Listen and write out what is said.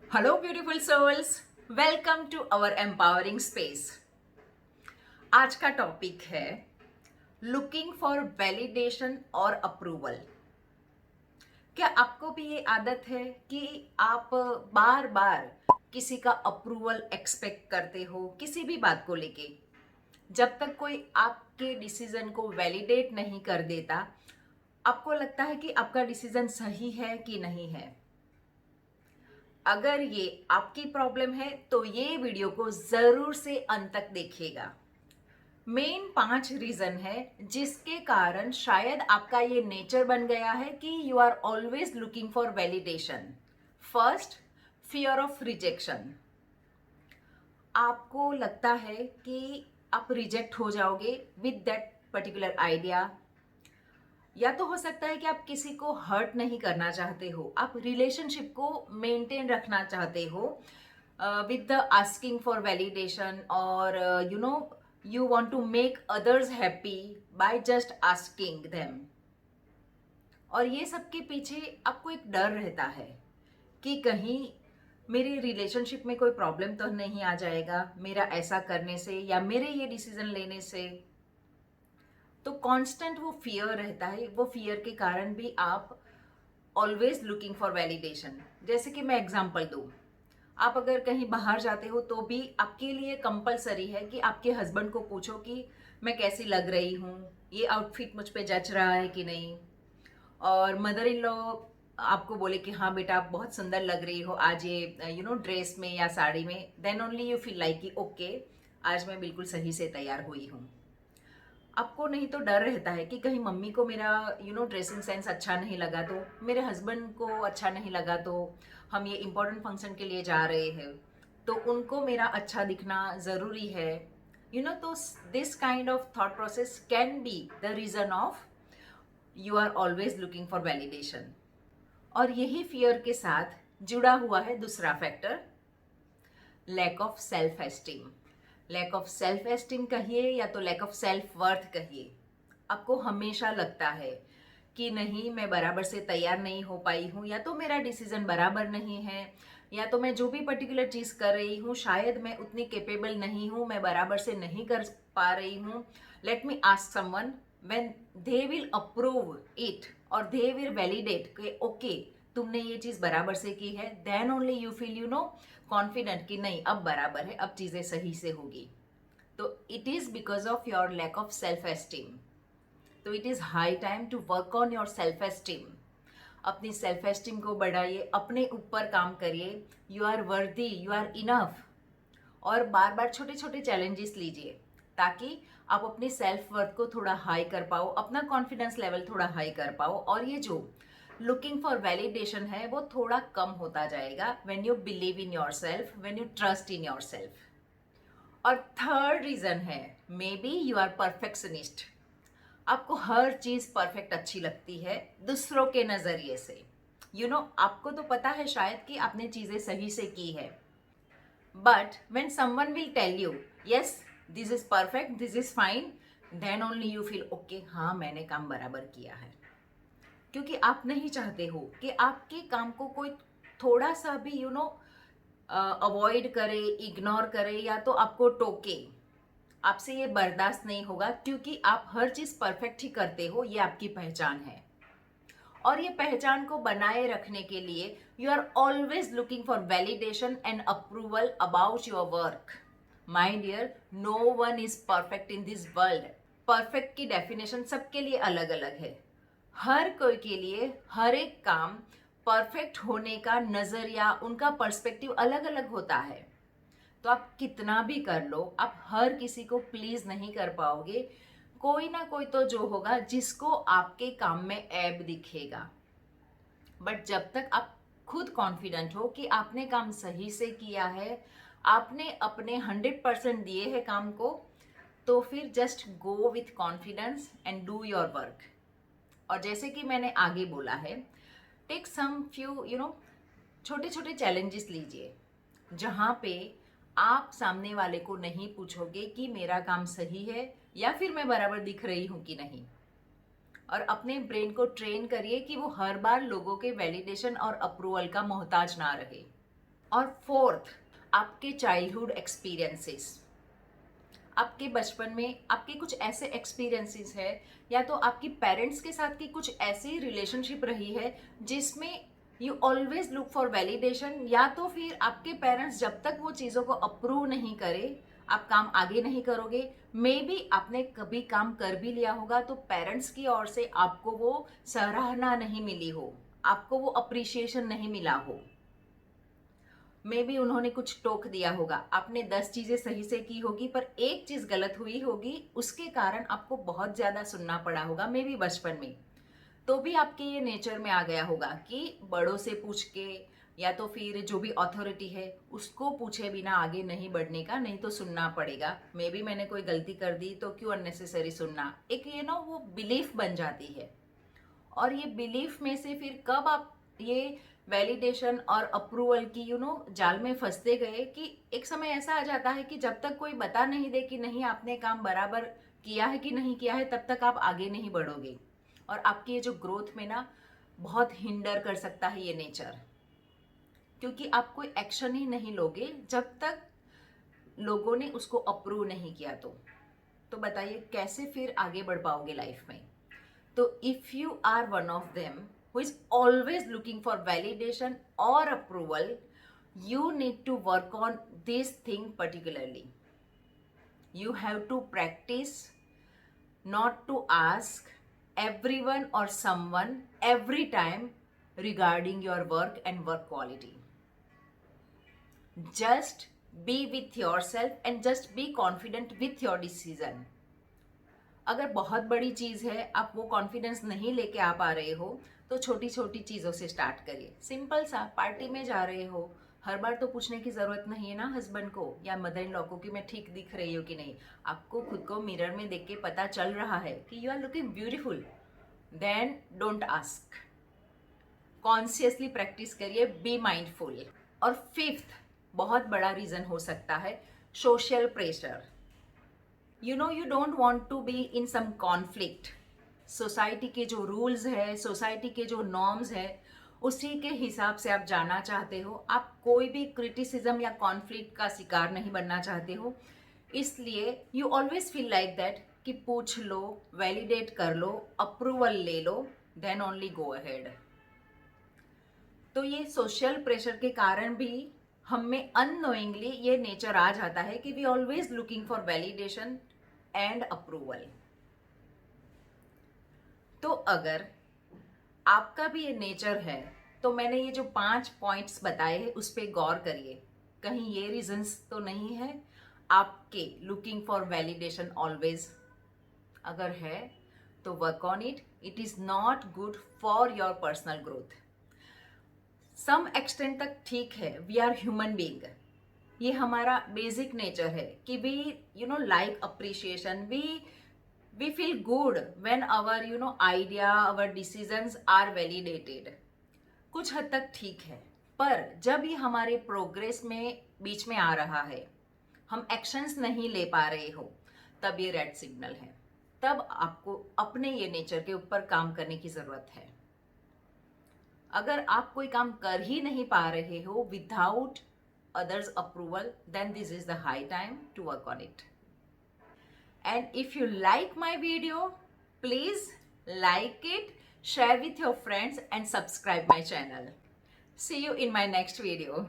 Hello beautiful souls, welcome to our empowering space. आज का topic है लुकिंग फॉर वैलिडेशन और अप्रूवल। क्या आपको भी ये आदत है कि आप बार बार किसी का अप्रूवल एक्सपेक्ट करते हो किसी भी बात को लेके? जब तक कोई आपके डिसीजन को वैलिडेट नहीं कर देता, आपको लगता है कि आपका डिसीजन सही है कि नहीं है। अगर ये आपकी प्रॉब्लम है तो ये वीडियो को जरूर से अंत तक देखिएगा। मेन 5 रीजन है जिसके कारण शायद आपका ये नेचर बन गया है कि you are always looking for validation. First, fear of rejection. आपको लगता है कि आप रिजेक्ट हो जाओगे विद दैट पर्टिकुलर आइडिया, या तो हो सकता है कि आप किसी को हर्ट नहीं करना चाहते हो, आप रिलेशनशिप को मेंटेन रखना चाहते हो with the asking for validation, और you want to make others happy by just asking them. और ये सब के पीछे आपको एक डर रहता है कि कहीं मेरे रिलेशनशिप में कोई प्रॉब्लम तो नहीं आ जाएगा मेरा ऐसा करने से या मेरे ये डिसीजन लेने से। तो कांस्टेंट वो फियर रहता है, वो फियर के कारण भी आप ऑलवेज लुकिंग फॉर वैलिडेशन। जैसे कि मैं एग्जांपल दूं, आप अगर कहीं बाहर जाते हो तो भी आपके लिए कंपलसरी है कि आपके हस्बैंड को पूछो कि मैं कैसी लग रही हूँ, ये आउटफिट मुझ पे जच रहा है कि नहीं। और मदर इन लॉ आपको बोले कि हाँ बेटा आप बहुत सुंदर लग रही हो आज ये ड्रेस में या साड़ी में, then only you feel like कि ओके, आज मैं बिल्कुल सही से तैयार हुई हूँ। आपको नहीं तो डर रहता है कि कहीं मम्मी को मेरा ड्रेसिंग सेंस अच्छा नहीं लगा तो, मेरे हस्बैंड को अच्छा नहीं लगा तो, हम ये इम्पोर्टेंट फंक्शन के लिए जा रहे हैं तो उनको मेरा अच्छा दिखना ज़रूरी है। तो this kind of thought process can be the reason of you are always looking for validation. और यही फियर के साथ जुड़ा हुआ है दूसरा factor, lack of self esteem. Lack of self esteem कहिए या तो लैक ऑफ सेल्फ वर्थ कहिए। आपको हमेशा लगता है कि नहीं मैं बराबर से तैयार नहीं हो पाई हूँ, या तो मेरा डिसीजन बराबर नहीं है, या तो मैं जो भी पर्टिकुलर चीज़ कर रही हूँ शायद मैं उतनी कैपेबल नहीं हूँ, मैं बराबर से नहीं कर पा रही हूँ। Let me ask someone, when they will approve it और दे विल वैलिडेट कि ओके तुमने ये चीज़ बराबर से की है, then only you feel confident कि नहीं अब बराबर है, अब चीज़ें सही से होगी। तो it is because of your lack of self esteem. तो it is high time to work on your self esteem. अपनी सेल्फ एस्टीम को बढ़ाइए, अपने ऊपर काम करिए। You are worthy, you are enough. और बार बार छोटे छोटे चैलेंजेस लीजिए ताकि आप अपनी सेल्फ वर्थ को थोड़ा हाई कर पाओ, अपना कॉन्फिडेंस लेवल थोड़ा हाई कर पाओ, और ये जो लुकिंग फॉर वैलिडेशन है वो थोड़ा कम होता जाएगा when you believe in yourself, when you trust in yourself. और थर्ड रीजन है, maybe you are perfectionist. आपको हर चीज परफेक्ट अच्छी लगती है दूसरों के नजरिए से। आपको तो पता है शायद कि आपने चीजें सही से की है, but when someone will tell you yes this is perfect, this is fine, then only you feel okay, हाँ मैंने काम बराबर किया है। क्योंकि आप नहीं चाहते हो कि आपके काम को कोई थोड़ा सा भी अवॉइड करे, इग्नोर करे या तो आपको टोके। आपसे ये बर्दाश्त नहीं होगा क्योंकि आप हर चीज परफेक्ट ही करते हो, ये आपकी पहचान है। और ये पहचान को बनाए रखने के लिए you are always looking for validation and approval about your work. My dear, no one is perfect in this world. Perfect की डेफिनेशन सबके लिए अलग अलग है। हर कोई के लिए हर एक काम परफेक्ट होने का नजरिया, उनका पर्सपेक्टिव अलग अलग होता है। तो आप कितना भी कर लो, आप हर किसी को प्लीज नहीं कर पाओगे। कोई ना कोई तो जो होगा जिसको आपके काम में ऐब दिखेगा। बट जब तक आप खुद कॉन्फिडेंट हो कि आपने काम सही से किया है, आपने अपने 100% दिए हैं काम को, तो फिर just go with confidence and do your work. और जैसे कि मैंने आगे बोला है, टेक सम फ्यू छोटे छोटे चैलेंजेस लीजिए जहाँ पे आप सामने वाले को नहीं पूछोगे कि मेरा काम सही है या फिर मैं बराबर दिख रही हूँ कि नहीं। और अपने ब्रेन को ट्रेन करिए कि वो हर बार लोगों के वैलिडेशन और अप्रूवल का मोहताज ना रहे। और फोर्थ, आपके चाइल्डहुड एक्सपीरियंसेस। आपके बचपन में आपके कुछ ऐसे एक्सपीरियंसेस है, या तो आपकी पेरेंट्स के साथ की कुछ ऐसी रिलेशनशिप रही है जिसमें you always look for validation, या तो फिर आपके पेरेंट्स जब तक वो चीज़ों को अप्रूव नहीं करे आप काम आगे नहीं करोगे। मे बी आपने कभी काम कर भी लिया होगा तो पेरेंट्स की ओर से आपको वो सराहना नहीं मिली हो, आपको वो अप्रिशिएशन नहीं मिला हो। मे बी उन्होंने कुछ टोक दिया होगा, आपने 10 चीजें सही से की होगी पर एक चीज गलत हुई होगी, उसके कारण आपको बहुत ज्यादा सुनना पड़ा होगा, मे बी बचपन में। तो भी आपके ये नेचर में आ गया होगा कि बड़ों से पूछ के या तो फिर जो भी अथॉरिटी है उसको पूछे बिना आगे नहीं बढ़ने का, नहीं तो सुनना पड़ेगा। मे बी मैंने कोई गलती कर दी तो क्यों अननेसेसरी सुनना, एक वो बिलीफ बन जाती है। और ये बिलीफ में से फिर कब आप ये वैलिडेशन और अप्रूवल की जाल में फंसते गए कि एक समय ऐसा आ जाता है कि जब तक कोई बता नहीं दे कि नहीं आपने काम बराबर किया है कि नहीं किया है, तब तक आप आगे नहीं बढ़ोगे। और आपकी ये जो ग्रोथ में बहुत हिंडर कर सकता है ये नेचर, क्योंकि आप कोई एक्शन ही नहीं लोगे जब तक लोगों ने उसको अप्रूव नहीं किया। तो बताइए कैसे फिर आगे बढ़ पाओगे लाइफ में। तो if you are one of them who is always looking for validation or approval, you need to work on this thing particularly. You have to practice not to ask everyone or someone every time regarding your work and work quality. Just be with yourself and just be confident with your decision. अगर बहुत बड़ी चीज़ है, आप वो confidence नहीं लेके आ पा रहे हो, तो छोटी छोटी चीज़ों से स्टार्ट करिए। सिंपल सा, पार्टी में जा रहे हो, हर बार तो पूछने की ज़रूरत नहीं है ना हस्बैंड को या मदर इन लॉ को कि मैं ठीक दिख रही हूँ कि नहीं। आपको खुद को मिरर में देख के पता चल रहा है कि you are looking beautiful, then don't ask. Consciously practice करिए, बी माइंडफुल। और फिफ्थ बहुत बड़ा रीज़न हो सकता है social pressure. you don't want to be in some conflict. Society के जो रूल्स है, सोसाइटी के जो नॉर्म्स है, उसी के हिसाब से आप जाना चाहते हो। आप कोई भी क्रिटिसिज्म या कॉन्फ्लिक्ट का शिकार नहीं बनना चाहते हो, इसलिए you always feel like that कि पूछ लो, वैलिडेट कर लो, अप्रूवल ले लो, देन ओनली गो अहेड। तो ये सोशल प्रेशर के कारण भी हम में अननोइंगली ये नेचर आ जाता है कि we always looking for validation and approval. तो अगर आपका भी ये नेचर है तो मैंने ये जो 5 पॉइंट्स बताए हैं उस पर गौर करिए, कहीं ये रीजंस तो नहीं है आपके लुकिंग फॉर वैलिडेशन ऑलवेज। अगर है तो work on it, it is not good for your personal growth. Some extent तक ठीक है, वी आर ह्यूमन बीइंग, ये हमारा बेसिक नेचर है कि we like appreciation, we feel good when our idea, our decisions are validated. कुछ हद तक ठीक है, पर जब ये हमारे प्रोग्रेस में बीच में आ रहा है, हम एक्शंस नहीं ले पा रहे हो, तब ये रेड सिग्नल है। तब आपको अपने ये नेचर के ऊपर काम करने की जरूरत है। अगर आप कोई काम कर ही नहीं पा रहे हो without others approval, then this is the high time to work on it. And if you like my video, please like it, share with your friends and subscribe my channel. See you in my next video.